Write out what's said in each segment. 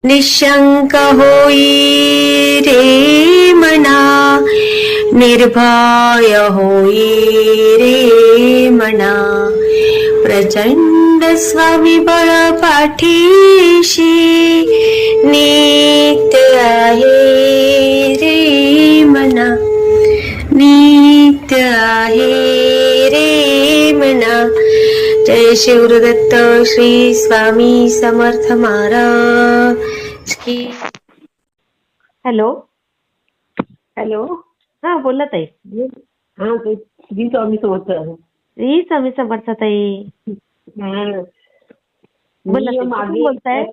निशंक होई रे मना, निर्भय होई रे मना, प्रचंड स्वविबळ पाठीशी नित्य आहे रे मना, नित्य आहे रे मना. जय शिवदत्त श्री स्वामी समर्थ महाराज की. हॅलो. हॅलो. हा बोला ताई. हा ते श्री स्वामी समर्थ. श्री स्वामी समर्थ ताई. बोला ताई, कुठून बोलताय?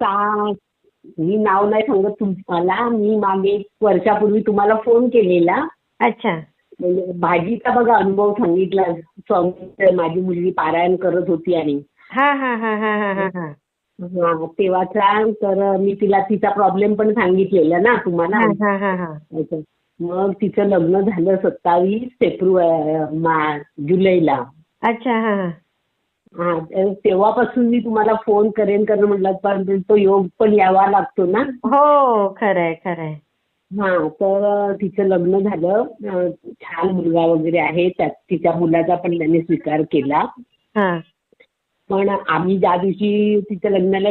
मी नाव नाही सांगत तुम्हाला. मी मागे 1 वर्षापूर्वी तुम्हाला फोन केलेला. अच्छा. म्हणजे भाजीचा बघा अनुभव सांगितला. स्वामी माझी मुलगी पारायण करत होती आणि हा हा हा हा हा हा हा हा तेव्हाचा. तर मी तिला तिचा प्रॉब्लेम पण सांगितलेला ना तुम्हाला. हा हा हा. मग तिचं लग्न झालं 27 जुलैला. अच्छा. हा हा. हा तेव्हापासून मी तुम्हाला फोन करेन म्हटलं, पण तो योग पण यावा लागतो ना. हो खरंय खरंय. हा तर तिचं लग्न झालं. छान मुलगा वगैरे आहे. तिच्या मुलाचा पण त्याने स्वीकार केला. हा. पण आम्ही ज्या दिवशी तिच्या लग्नाला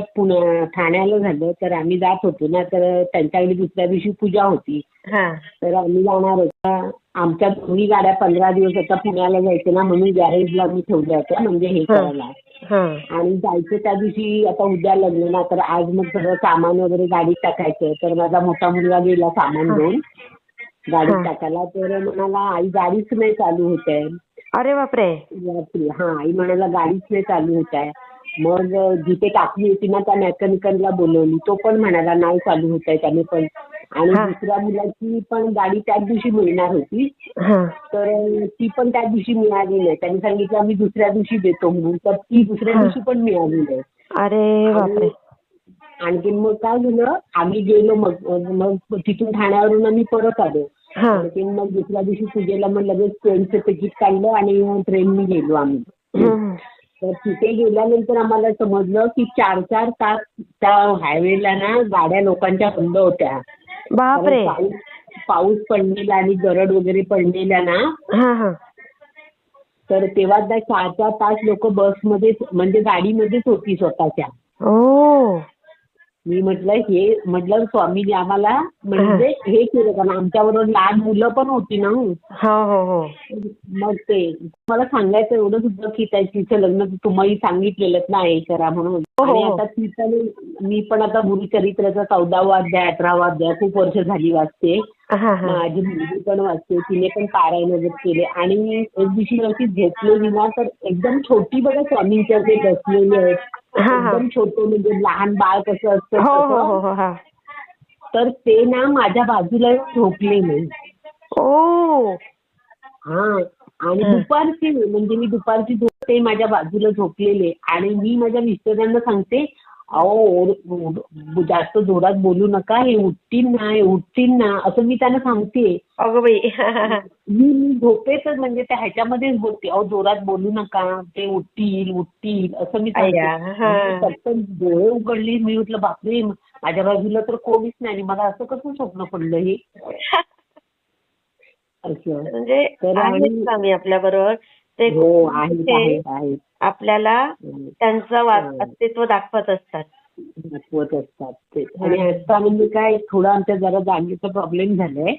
ठाण्याला झालं तर आम्ही जात होतो ना. तर त्यांच्याकडे दुसऱ्या दिवशी पूजा होती. हा. तर आम्ही जाणार होता. आमच्या दोन्ही गाड्या 15 दिवस आता पुण्याला जायचं ना, म्हणून गॅरेजला आम्ही ठेवल्या होत्या म्हणजे हे करायला. आणि जायचं त्या दिवशी. आता उद्या लग्न ना, तर आज मग सगळं सामान वगैरे गाडीत टाकायचं. तर माझा मोठा मुलगा गेला सामान घेऊन गाडीत टाकायला. तर म्हणाला आई गाडीच नाही चालू होत आहे. अरे बापरे. हा आई म्हणाला गाडीच नाही चालू होत आहे. मग जिथे टाकली होती ना त्या मेकॅनिकलला बोलवली. तो पण म्हणाला नाही चालू होत आहे त्याने पण. आणि दुसऱ्या मुलाची पण गाडी त्याच दिवशी मिळणार होती. तर ती पण त्या दिवशी मिळाली नाही. त्यांनी सांगितलं आम्ही दुसऱ्या दिवशी देतो म्हणून. तर ती दुसऱ्या दिवशी पण मिळाली नाही. अरे बापरे. आणखी मग काय झालं, आम्ही गेलो. मग तिथून ठाण्यावरून आम्ही परत आलो. आणखी मग दुसऱ्या दिवशी पूजेला मग लगेच ट्रेनचं तिकीट काढलं आणि ट्रेनने गेलो आम्ही. तर तिथे गेल्यानंतर आम्हाला समजलं की 4-4 तास त्या हायवेला ना गाड्या लोकांच्या बंद होत्या. बापरे. पाऊस पडलेला आणि दरड वगैरे पडलेल्या ना. तर तेव्हा त्या 4-4 तास लोक बसमध्येच म्हणजे गाडीमध्येच होती स्वतःच्या. मी म्हटलं स्वामीजी आम्हाला म्हणजे हे केलं, कारण आमच्याबरोबर लहान मुलं पण होती ना. मग ते मला सांगायचं एवढंच होतं की तिचं लग्न तुम्ही सांगितलेलं ना हे करा म्हणून. आणि आता तिचं मी पण आता गुरुचरित्राचा 14वा अध्याय 18वा अध्याय खूप वर्ष झाली वाचते. माझी मुलगी पण वाचते. तिने पण पारायण वगैरे केले. आणि एक दिवशी अशी घेतलेली ना, तर एकदम छोटी बघा स्वामींच्या जे बसलेले आहेत. एकदम छोटे म्हणजे लहान बाळ कसं असतं तसं. तर ते ना माझ्या बाजूला झोपले नाही. हा. आणि दुपारची म्हणजे मी दुपारची झोपते, माझ्या बाजूला झोपलेले. आणि मी माझ्या मिस्टरांना सांगते अहो जास्त जोरात बोलू नका, हे उठतील ना असं मी त्यांना सांगते. मी झोपेतच म्हणजे त्या ह्याच्यामध्येच बोलते, अहो जोरात बोलू नका, ते उठतील असं मी सांगते. पटकन डोळे उघडले. मी म्हटलं बापरे माझ्या बाजूला तर कोणीच नाही. मला असं कसं स्वप्न पडलं हे. म्हणजे आपल्या बरोबर ते आपल्याला त्यांचं अस्तित्व दाखवत असतात. आणि आता म्हणजे काय थोडा आमच्या जरा जागेचा प्रॉब्लेम झालाय.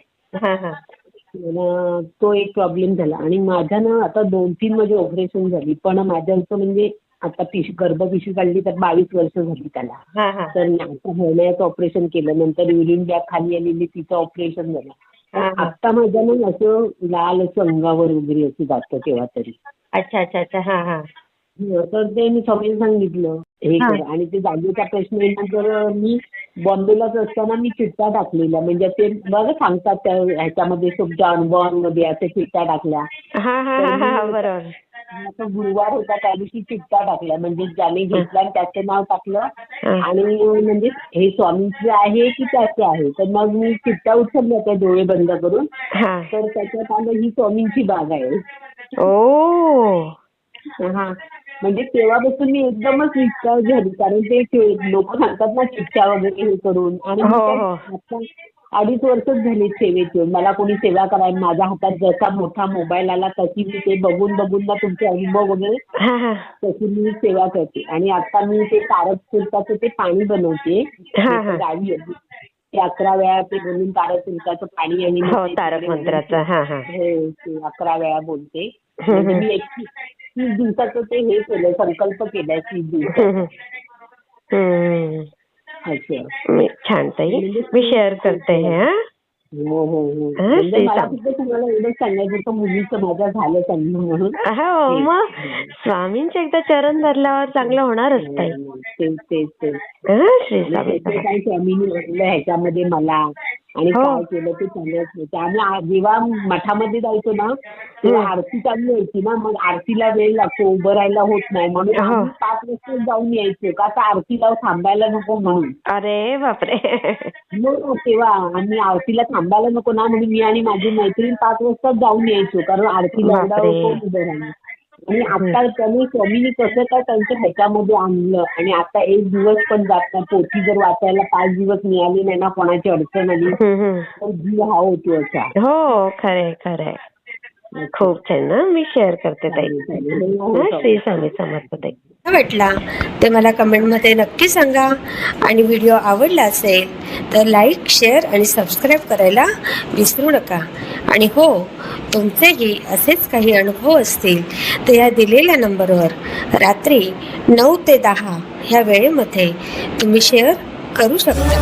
तो एक प्रॉब्लेम झाला. आणि माझ्या ना आता 2-3 माझी ऑपरेशन झाली. पण माझ्या असं म्हणजे आता गर्भपिशवी काढली तर 22 वर्ष झाली त्याला. तर हरण्याचं ऑपरेशन केलं. नंतर युरिन बॅग खाली आलेली तिचं ऑपरेशन झालं. आता माझ्या ना असं लाल असं अंगावर वगैरे असं जातं केव्हा तरी. अच्छा. तर ते मी स्वामींनी सांगितलं हे कर. आणि ते जागेचा प्रश्न तर मी बॉम्बेलाच असताना मी चिठ्ठ्या टाकलेल्या. म्हणजे ते बघा सांगतात त्या ह्याच्यामध्ये तुमच्या अनुभवांमध्ये अशा चिठ्ठ्या टाकल्या. बरोबर. गुरुवार होता त्या दिवशी चिठ्ठ्या टाकल्या. म्हणजे ज्याने घेतला त्याचं नाव टाकलं. आणि म्हणजे हे स्वामींचे आहे की त्याचे आहे. तर मग मी चिठ्ठ्या उचलल्या त्या डोळे बंद करून. तर त्याच्यात आलं ही स्वामींची बाग आहे. हा म्हणजे तेव्हापासून मी एकदमच निष्काळजी झाली, कारण ते लोक सांगतात ना चिठ्ठ्या वगैरे हे करून, आणि मी काय आता 2.5 वर्षच झाली सेवेत येऊन. मला कोणी सेवा करायला, माझ्या हातात जसा मोठा मोबाईल आला तशी मी ते बघून बघून ना तुमचे अनुभव वगैरे तशी मी सेवा करते. आणि आता मी ते तारक फुलकाचं ते पाणी बनवते गावी आहे. ते 11 वेळा ते बोलून तारक फुलकाचं पाणी, आणि तारक मंत्राचं ते 11 वेळा बोलते. म्हणजे मी 30 दिवसाचं ते हे केलं, संकल्प केलाय 30 दिवसाचा. छान ताई, मी शेअर करते हे. हो हो हो. म्हणजे मला फक्त तुम्हाला एवढंच सांगायचं होतं, मुलीचं माझ्या झालं त्यांना म्हणून. हो, मग स्वामींचे एकदा चरण धरल्यावर चांगलं होणारच ताई. तेच श्री स्वामींनी म्हटलं ह्याच्यामध्ये मला, आणि काय केलं ते सांगत होते. आम्ही जेव्हा मठामध्ये जायचो ना तेव्हा आरती चालू व्हायची ना, मग आरतीला वेळ लागतो, उभं राहायला होत नाही, म्हणून आम्ही 5 वाजता जाऊन यायचो, का तर आरतीला थांबायला नको म्हणून. अरे बापरे. मग तेव्हा आम्ही आरतीला थांबायला नको ना म्हणून मी आणि माझी मैत्रीण 5 वाजता जाऊन यायचो, कारण आरतीला उभं राहिलं. आणि आता त्यांनी स्वामींनी कसं काय त्यांच्या ह्याच्यामध्ये आणलं, आणि आता 1 दिवस पण जात नाही, पोथी जर वाचायला 5 दिवस मिळाली नाही ना, कोणाची अडचण आली तर जीव हा होतो असा. हो, खरंय खरंय. खूप छान ना, मी शेअर करते ताई. श्री स्वामी समर्थ ताई. वाटला ते मला कमेंटमध्ये नक्की सांगा, आणि व्हिडिओ आवडला असेल तर लाईक, शेअर आणि सबस्क्राईब करायला विसरू नका. आणि हो, तुमचेही असेच काही अनुभव असतील तर या दिलेल्या नंबरवर रात्री 9 ते 10 ह्या वेळेमध्ये तुम्ही शेअर करू शकता.